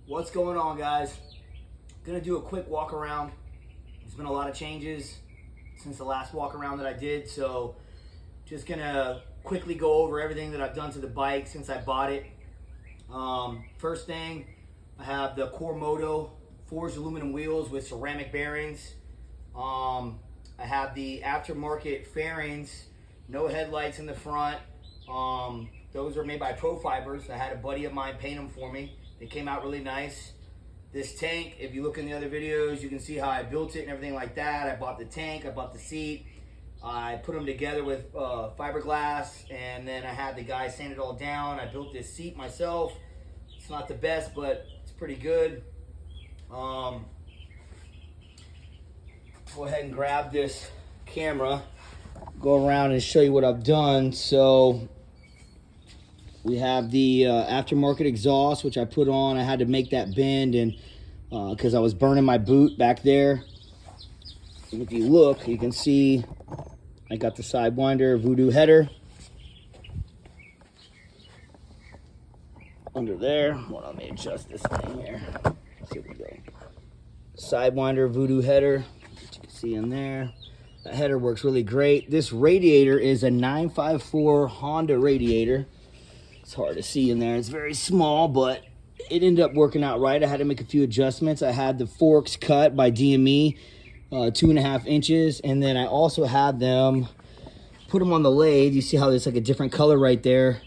What's going on, guys? Gonna do a quick walk around. There's been a lot of changes since the last walk around that I did, so just gonna quickly go over everything that I've done to the bike since I bought it. First thing, I have the Core Moto forged aluminum wheels with ceramic bearings. I have the aftermarket fairings, no headlights in the front. Those are made by Pro Fibers. I had a buddy of mine paint them for me. They came out really nice. This tank, if you look in the other videos, you can see how I built it and everything like that. I bought the tank, I bought the seat. I put them together with fiberglass, and then I had the guy sand it all down. I built this seat myself. It's not the best, but it's pretty good. Go ahead and grab this camera, go around and show you what I've done. So we have the aftermarket exhaust, which I put on. I had to make that bend, and because I was burning my boot back there. And if you look, you can see I got the Sidewinder Voodoo header under there. Well, let me adjust this thing here. Here we go. Sidewinder Voodoo header, as you can see in there. That header works really great. This radiator is a 954 Honda radiator. It's hard to see in there. It's very small, but it ended up working out right. I had to make a few adjustments. I had the forks cut by DME, 2.5 inches, and then I also had them put them on the lathe. You see how there's like a different color right there?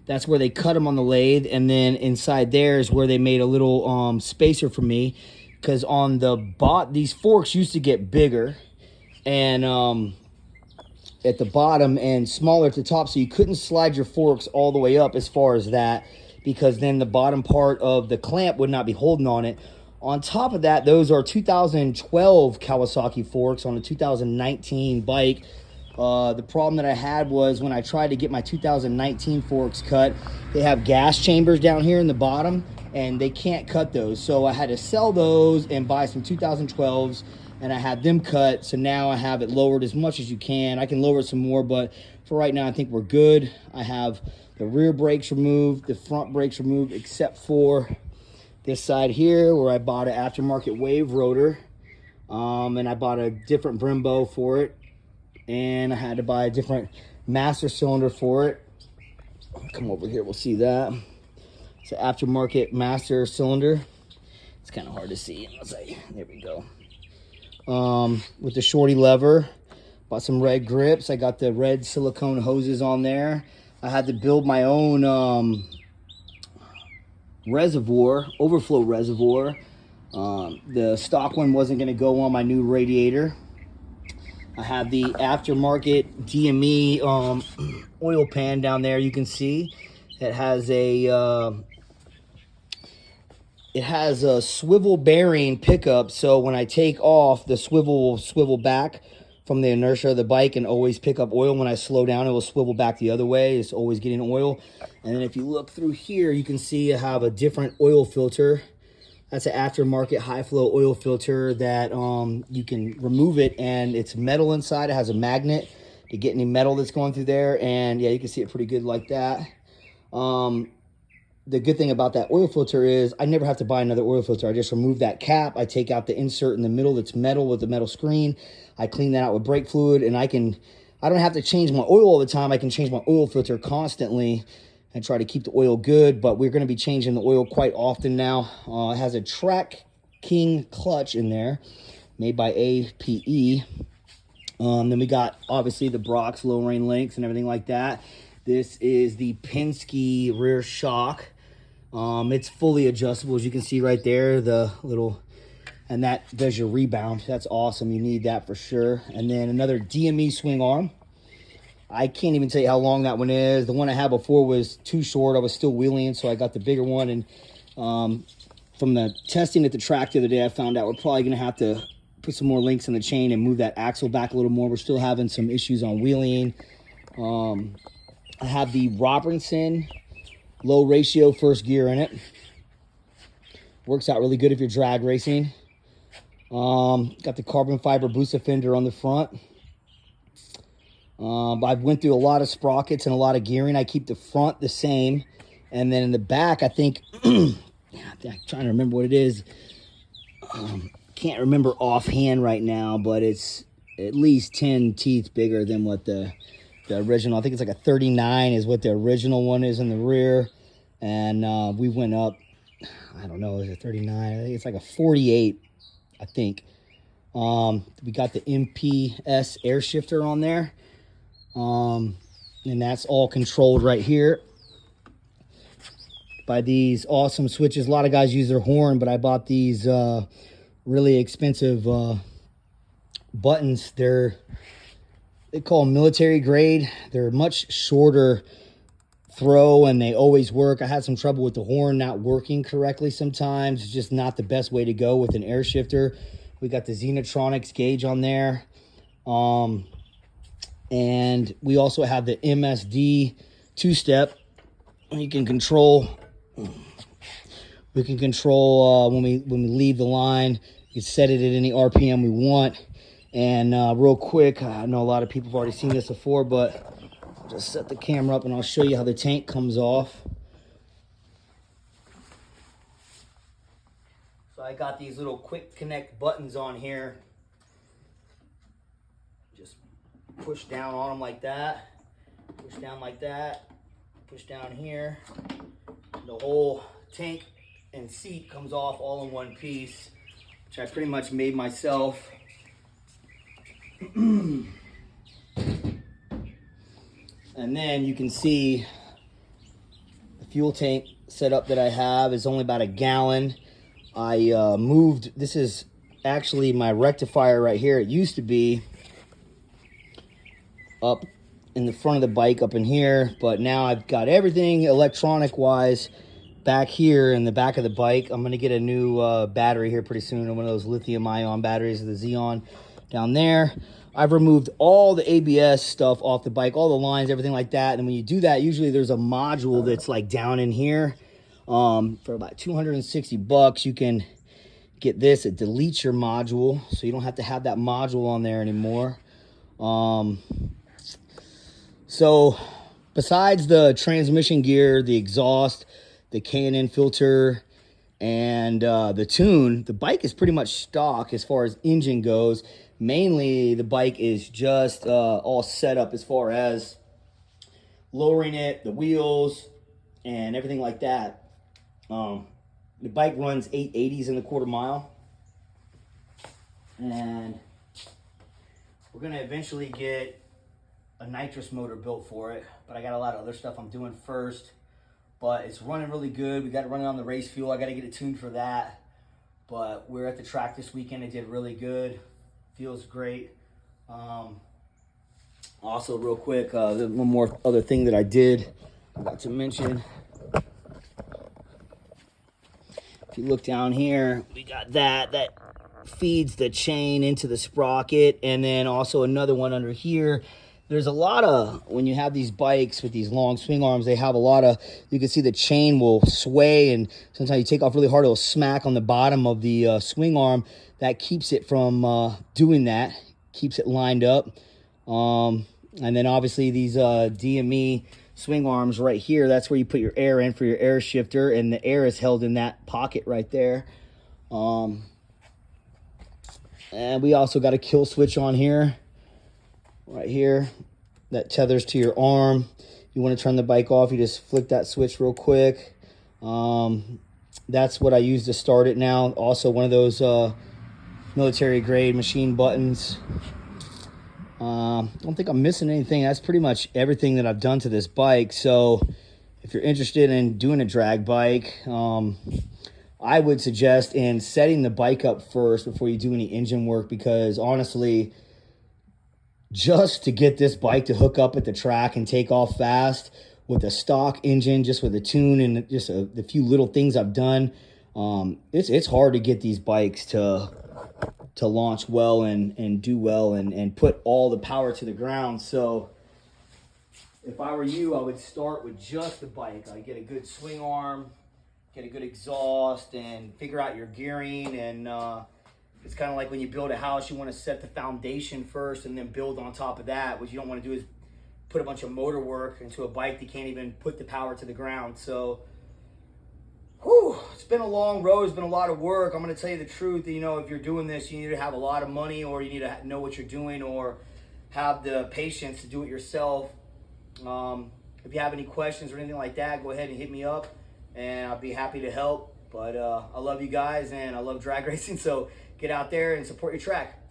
That's where they cut them on the lathe, and then inside there is where they made a little spacer for me, because on the these forks used to get bigger and at the bottom and smaller at the top, so you couldn't slide your forks all the way up as far as that, because then the bottom part of the clamp would not be holding on it. On top of that, those are 2012 Kawasaki forks on a 2019 bike. The problem that I had was when I tried to get my 2019 forks cut, they have gas chambers down here in the bottom, and they can't cut those. So I had to sell those and buy some 2012s, and I had them cut. So now I have it lowered as much as you can. I can lower it some more, but for right now, I think we're good. I have the rear brakes removed, the front brakes removed, except for this side here where I bought an aftermarket wave rotor, and I bought a different Brembo for it, and I had to buy a different master cylinder for it. Come over here, we'll see that. It's an aftermarket master cylinder. It's kind of hard to see. Let's say, there we go. With the shorty lever, bought some red grips. I got the red silicone hoses on there. I had to build my own reservoir, overflow reservoir. The stock one wasn't going to go on my new radiator. I have the aftermarket DME oil pan down there. You can see it has a swivel bearing pickup, so when I take off, the swivel will swivel back from the inertia of the bike and always pick up oil. When I slow down, it will swivel back the other way. It's always getting oil. And then if you look through here, you can see I have a different oil filter. That's an aftermarket high flow oil filter that you can remove it, and it's metal inside. It has a magnet to get any metal that's going through there, and yeah, you can see it pretty good like that. The good thing about that oil filter is I never have to buy another oil filter. I just remove that cap. I take out the insert in the middle that's metal with the metal screen. I clean that out with brake fluid, and I don't have to change my oil all the time. I can change my oil filter constantly and try to keep the oil good, but we're going to be changing the oil quite often now. It has a Track King clutch in there, made by APE. Then we got, obviously, the Brock's lowering links and everything like that. This is the Penske rear shock. It's fully adjustable, as you can see right there, the little, and that does your rebound. That's awesome. You need that for sure. And then another DME swing arm. I can't even tell you how long that one is. The one I had before was too short. I was still wheeling, so I got the bigger one. And from the testing at the track the other day, I found out we're probably going to have to put some more links in the chain and move that axle back a little more. We're still having some issues on wheeling. I have the Robertson low ratio first gear in it. Works out really good if you're drag racing. Got the carbon fiber booster fender on the front. I've went through a lot of sprockets and a lot of gearing. I keep the front the same, and then in the back, I think I'm trying to remember what it is. Can't remember offhand right now, but it's at least 10 teeth bigger than what the original. I think it's like a 39 is what the original one is in the rear. And we went up, I don't know, is it 39? I think it's like a 48, I think. We got the MPS air shifter on there. And that's all controlled right here by these awesome switches. A lot of guys use their horn, but I bought these really expensive buttons. They call them military grade. They're much shorter throw and they always work. I had some trouble with the horn not working correctly sometimes. It's just not the best way to go with an air shifter. We got the Xenotronics gauge on there. And we also have the MSD two-step. You can control. We can control when we leave the line. You can set it at any RPM we want. And real quick, I know a lot of people have already seen this before, but I'll just set the camera up and I'll show you how the tank comes off. So I got these little quick connect buttons on here. Just push down on them like that. Push down like that. Push down here. The whole tank and seat comes off all in one piece, which I pretty much made myself. And then you can see the fuel tank setup that I have is only about a gallon. I moved, this is actually my rectifier right here. It used to be up in the front of the bike up in here, but now I've got everything electronic wise back here in the back of the bike. I'm going to get a new battery here pretty soon, one of those lithium ion batteries, the Xeon down there. I've removed all the ABS stuff off the bike, all the lines, everything like that. And when you do that, usually there's a module that's like down in here. For about 260 bucks, you can get this. It deletes your module, so you don't have to have that module on there anymore. So besides the transmission gear, the exhaust, the K&N filter, and the tune, the bike is pretty much stock as far as engine goes. Mainly, the bike is just all set up as far as lowering it, the wheels, and everything like that. The bike runs 880s in the quarter mile. And we're going to eventually get a nitrous motor built for it. But I got a lot of other stuff I'm doing first. But it's running really good. We got to run it on the race fuel. I got to get it tuned for that. But we're at the track this weekend. It did really good. Feels great. Also, real quick, one more other thing that I did. I got to mention. If you look down here, we got that feeds the chain into the sprocket, and then also another one under here. There's a lot of, when you have these bikes with these long swing arms, they have a lot of, you can see the chain will sway, and sometimes you take off really hard, it'll smack on the bottom of the swing arm. That keeps it from doing that, keeps it lined up. And then obviously these DME swing arms right here, that's where you put your air in for your air shifter, and the air is held in that pocket right there. And we also got a kill switch on here, right here, that tethers to your arm. You want to turn the bike off, you just flick that switch real quick. That's what I use to start it now. Also one of those military grade machine buttons. I don't think I'm missing anything. That's pretty much everything that I've done to this bike. So if you're interested in doing a drag bike, I would suggest in setting the bike up first before you do any engine work, because honestly, just to get this bike to hook up at the track and take off fast with a stock engine, just with a tune and just the few little things I've done, it's hard to get these bikes to launch well and do well and put all the power to the ground. So if I were you, I would start with just the bike. I'd get a good swing arm, get a good exhaust, and figure out your gearing. And it's kind of like when you build a house, you want to set the foundation first and then build on top of that. What you don't want to do is put a bunch of motor work into a bike that can't even put the power to the ground. So it's been a long road. It's been a lot of work. I'm going to tell you the truth. You know, if you're doing this, you need to have a lot of money, or you need to know what you're doing, or have the patience to do it yourself. If you have any questions or anything like that, go ahead and hit me up, and I'll be happy to help. But I love you guys, and I love drag racing, so get out there and support your track.